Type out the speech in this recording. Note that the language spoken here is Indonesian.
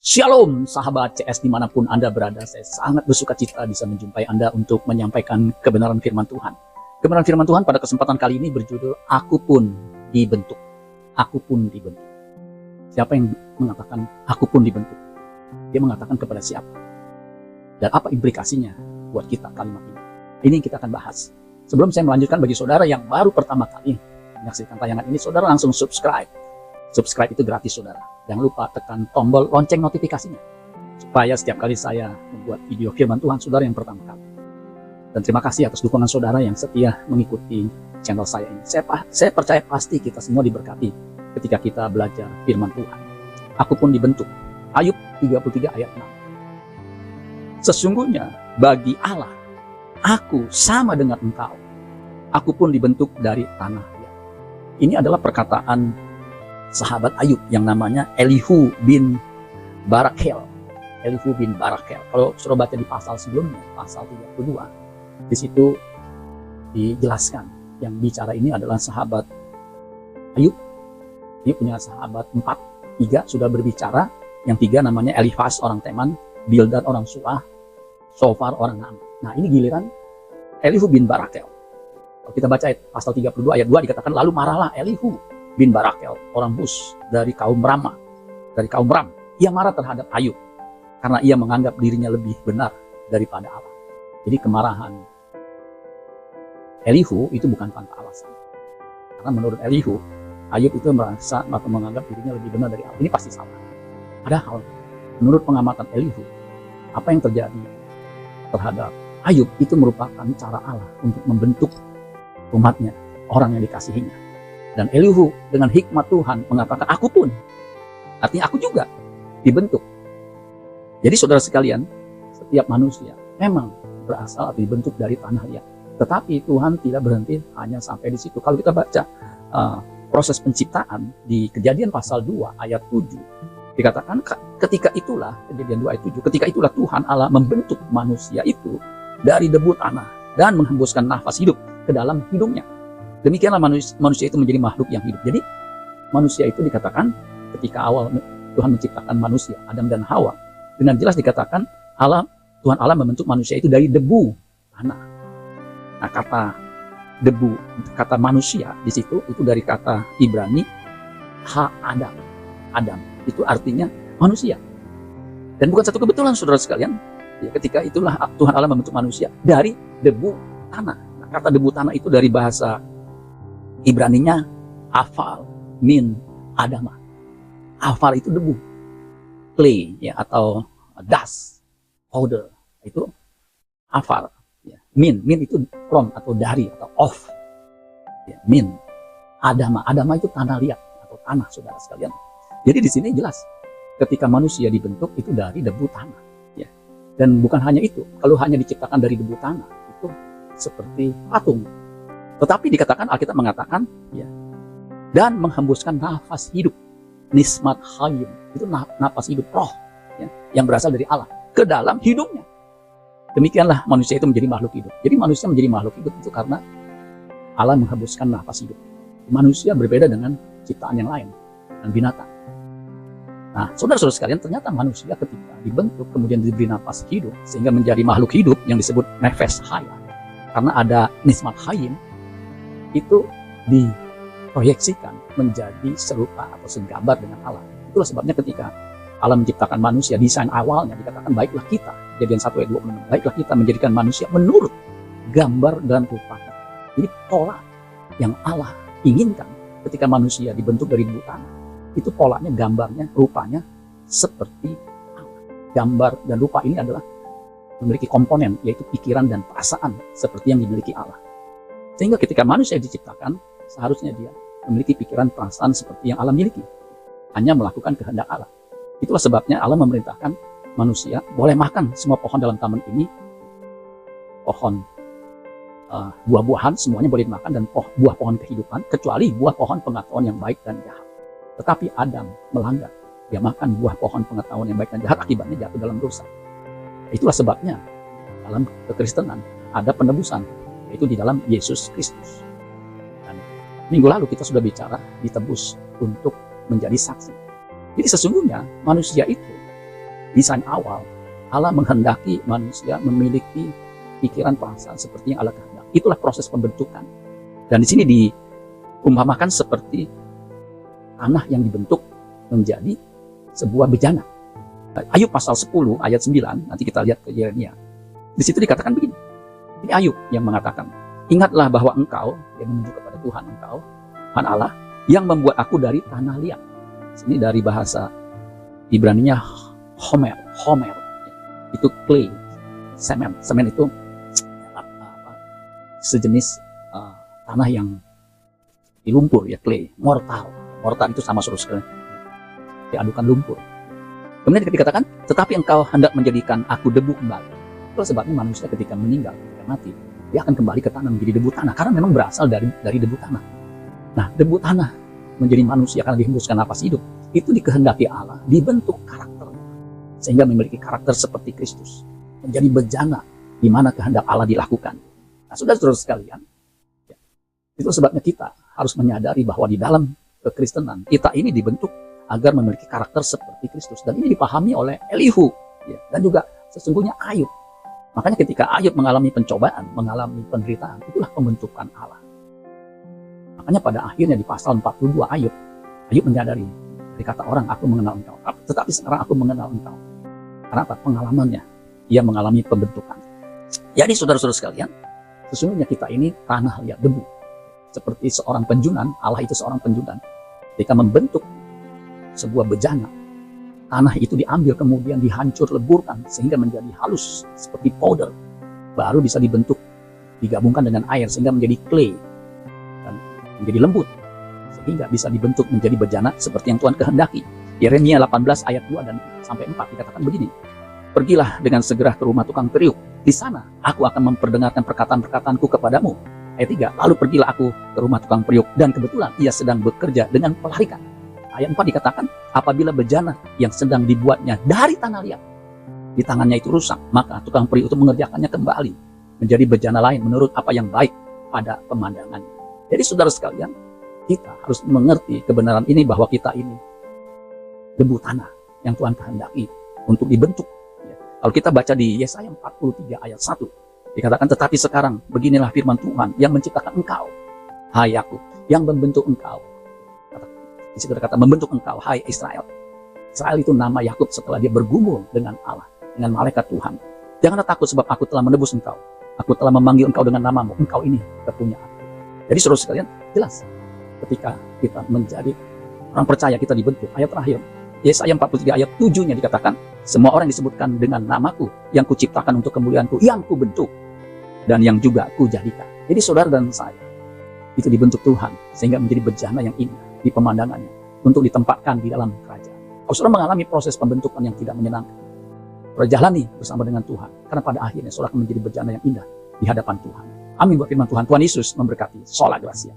Shalom sahabat CS dimanapun Anda berada, saya sangat bersuka cita bisa menjumpai Anda untuk menyampaikan kebenaran firman Tuhan. Kebenaran firman Tuhan pada kesempatan kali ini berjudul Aku Pun Dibentuk. Aku Pun Dibentuk. Siapa yang mengatakan aku pun dibentuk? Dia mengatakan kepada siapa? Dan apa implikasinya buat kita kalimat ini? Ini yang kita akan bahas. Sebelum saya melanjutkan, bagi saudara yang baru pertama kali menyaksikan tayangan ini, saudara langsung subscribe. Subscribe itu gratis, saudara. Jangan lupa tekan tombol lonceng notifikasinya, supaya setiap kali saya membuat video firman Tuhan, saudara yang pertama kali. Dan terima kasih atas dukungan saudara yang setia mengikuti channel saya ini. Saya percaya pasti kita semua diberkati ketika kita belajar firman Tuhan. Aku pun dibentuk. Ayub 33 ayat 6. Sesungguhnya bagi Allah, aku sama dengan engkau. Aku pun dibentuk dari tanah liat. Ini adalah perkataan sahabat Ayub yang namanya Elihu bin Barakel. Elihu bin Barakel. Kalau sudah baca di pasal sebelumnya, pasal 32, di situ dijelaskan yang bicara ini adalah sahabat Ayub. Dia punya sahabat 4, 3 sudah berbicara, yang 3 namanya Elifas orang Teman, Bildad orang Suah, Sofar orang Naaman. Nah, ini giliran Elihu bin Barakel. Kalau kita baca pasal 32 ayat 2 dikatakan, lalu marahlah Elihu bin Barakel, orang Bus dari kaum Ram. Ia marah terhadap Ayub karena ia menganggap dirinya lebih benar daripada Allah. Jadi kemarahan Elihu itu bukan tanpa alasan. Karena menurut Elihu, Ayub itu merasa atau menganggap dirinya lebih benar dari Allah. Ini pasti salah. Padahal menurut pengamatan Elihu, apa yang terjadi terhadap Ayub itu merupakan cara Allah untuk membentuk umatnya, orang yang dikasihinya. Dan Elihu dengan hikmat Tuhan mengatakan, aku pun, artinya aku juga dibentuk. Jadi saudara sekalian, setiap manusia memang berasal atau dibentuk dari tanah liat. Tetapi Tuhan tidak berhenti hanya sampai di situ. Kalau kita baca proses penciptaan di Kejadian pasal 2 ayat 7, dikatakan ketika itulah, Kejadian 2 ayat 7, ketika itulah Tuhan Allah membentuk manusia itu dari debu tanah dan menghembuskan nafas hidup ke dalam hidungnya. Demikianlah manusia itu menjadi makhluk yang hidup. Jadi manusia itu dikatakan ketika awal Tuhan menciptakan manusia, Adam dan Hawa, dengan jelas dikatakan Tuhan Allah membentuk manusia itu dari debu tanah. Nah, kata debu, kata manusia di situ itu dari kata Ibrani ha-adam. Adam itu artinya manusia. Dan bukan satu kebetulan saudara sekalian, ya, ketika itulah Tuhan Allah membentuk manusia dari debu tanah. Nah, kata debu tanah itu dari bahasa Ibraninya afal min adama. Afal itu debu, clay ya, atau dust, powder, itu afal ya. Min itu from atau dari atau of ya, min adama itu tanah liat atau tanah, saudara sekalian. Jadi di sini jelas ketika manusia dibentuk itu dari debu tanah ya. Dan bukan hanya itu, kalau hanya diciptakan dari debu tanah itu seperti patung. Tetapi dikatakan, Alkitab mengatakan ya, dan menghembuskan nafas hidup, nismat hayim, itu nafas hidup roh ya, yang berasal dari Allah ke dalam hidupnya. Demikianlah manusia itu menjadi makhluk hidup. Jadi manusia menjadi makhluk hidup itu karena Allah menghembuskan nafas hidup. Manusia berbeda dengan ciptaan yang lain dan binatang. Nah, saudara-saudara sekalian, ternyata manusia ketika dibentuk kemudian diberi nafas hidup sehingga menjadi makhluk hidup yang disebut nefes haya. Karena ada nismat hayim, itu diproyeksikan menjadi serupa atau segambar dengan Allah. Itulah sebabnya ketika Allah menciptakan manusia, desain awalnya dikatakan, baiklah kita, Kejadian 1 ayat 26, baiklah kita menjadikan manusia menurut gambar dan rupa kita. Jadi pola yang Allah inginkan ketika manusia dibentuk dari debu tanah, itu polanya, gambarnya, rupanya seperti Allah. Gambar dan rupa ini adalah memiliki komponen, yaitu pikiran dan perasaan seperti yang dimiliki Allah. Sehingga ketika manusia diciptakan, seharusnya dia memiliki pikiran, perasaan seperti yang Allah miliki. Hanya melakukan kehendak Allah. Itulah sebabnya Allah memerintahkan manusia boleh makan semua pohon dalam taman ini. Pohon buah-buahan semuanya boleh dimakan, dan buah pohon kehidupan, kecuali buah pohon pengetahuan yang baik dan jahat. Tetapi Adam melanggar. Dia makan buah pohon pengetahuan yang baik dan jahat, akibatnya jatuh dalam dosa. Itulah sebabnya dalam kekristenan ada penebusan, yaitu di dalam Yesus Kristus. Dan minggu lalu kita sudah bicara ditebus untuk menjadi saksi. Jadi sesungguhnya manusia itu desain awal, Allah menghendaki manusia memiliki pikiran perasaan seperti yang Allah kehendaki. Itulah proses pembentukan. Dan di sini diumpamakan seperti tanah yang dibentuk menjadi sebuah bejana. Ayub pasal 10 ayat 9, nanti kita lihat ke Yeremia. Di situ dikatakan begini. Ini Ayub yang mengatakan, ingatlah bahwa engkau, yang menuju kepada Tuhan engkau, Tuhan Allah, yang membuat aku dari tanah liat. Ini dari bahasa Ibraninya Homer. Itu clay, semen. Semen itu sejenis tanah yang di lumpur, ya, clay. Mortar itu sama saudara, diadukan lumpur. Kemudian dikatakan, tetapi engkau hendak menjadikan aku debu kembali. Itulah sebabnya manusia ketika meninggal, ketika mati, dia akan kembali ke tanah menjadi debu tanah, karena memang berasal dari debu tanah. Nah, debu tanah menjadi manusia karena dihembuskan napas hidup, itu dikehendaki Allah, dibentuk karakternya, sehingga memiliki karakter seperti Kristus, menjadi bejana di mana kehendak Allah dilakukan. Nah, saudara-saudara sekalian, itu sebabnya kita harus menyadari bahwa di dalam kekristenan, kita ini dibentuk agar memiliki karakter seperti Kristus. Dan ini dipahami oleh Elihu, ya, dan juga sesungguhnya Ayub. Makanya ketika Ayub mengalami pencobaan, mengalami penderitaan, itulah pembentukan Allah. Makanya pada akhirnya di pasal 42 Ayub menyadari, dari kata orang, aku mengenal engkau, tetapi sekarang aku mengenal engkau. Karena apa? Pengalamannya, ia mengalami pembentukan. Jadi saudara-saudara sekalian, sesungguhnya kita ini tanah liat, debu. Seperti seorang penjunan, Allah itu seorang penjunan. Ketika membentuk sebuah bejana, tanah itu diambil kemudian dihancur leburkan sehingga menjadi halus seperti powder, baru bisa dibentuk, digabungkan dengan air sehingga menjadi clay dan menjadi lembut, sehingga bisa dibentuk menjadi bejana seperti yang Tuhan kehendaki. Yeremia 18 ayat 2 dan sampai 4 dikatakan begini, pergilah dengan segera ke rumah tukang periuk, di sana aku akan memperdengarkan perkataan-perkataanku kepadamu. Ayat 3, lalu pergilah aku ke rumah tukang periuk, dan kebetulan ia sedang bekerja dengan pelarikan. Ayat 4 dikatakan, apabila bejana yang sedang dibuatnya dari tanah liat di tangannya itu rusak, maka tukang periuk itu mengerjakannya kembali menjadi bejana lain menurut apa yang baik pada pemandangannya. Jadi saudara sekalian, kita harus mengerti kebenaran ini bahwa kita ini debu tanah yang Tuhan kehendaki untuk dibentuk. Kalau kita baca di Yesaya 43 ayat 1, dikatakan, tetapi sekarang beginilah firman Tuhan yang menciptakan engkau, hai Yakub, yang membentuk engkau. Di situ kata membentuk engkau, hai Israel. Israel itu nama Yakub setelah dia bergumul dengan Allah, dengan malaikat Tuhan. Janganlah takut sebab aku telah menebus engkau. Aku telah memanggil engkau dengan namamu. Engkau ini kepunyaan. Jadi saudara sekalian, jelas ketika kita menjadi orang percaya, kita dibentuk. Ayat terakhir, Yesaya 43 ayat 7-nya dikatakan, semua orang disebutkan dengan namaku, yang kuciptakan untuk kemuliaanku, yang kubentuk, dan yang juga kujadikan. Jadi saudara dan saya, itu dibentuk Tuhan, sehingga menjadi bejana yang indah di pemandangannya, untuk ditempatkan di dalam kerajaan. Kalau saudara mengalami proses pembentukan yang tidak menyenangkan, saudara jalani bersama dengan Tuhan, karena pada akhirnya saudara akan menjadi bejana yang indah di hadapan Tuhan. Amin buat firman Tuhan. Tuhan Yesus memberkati. Sola Gracia.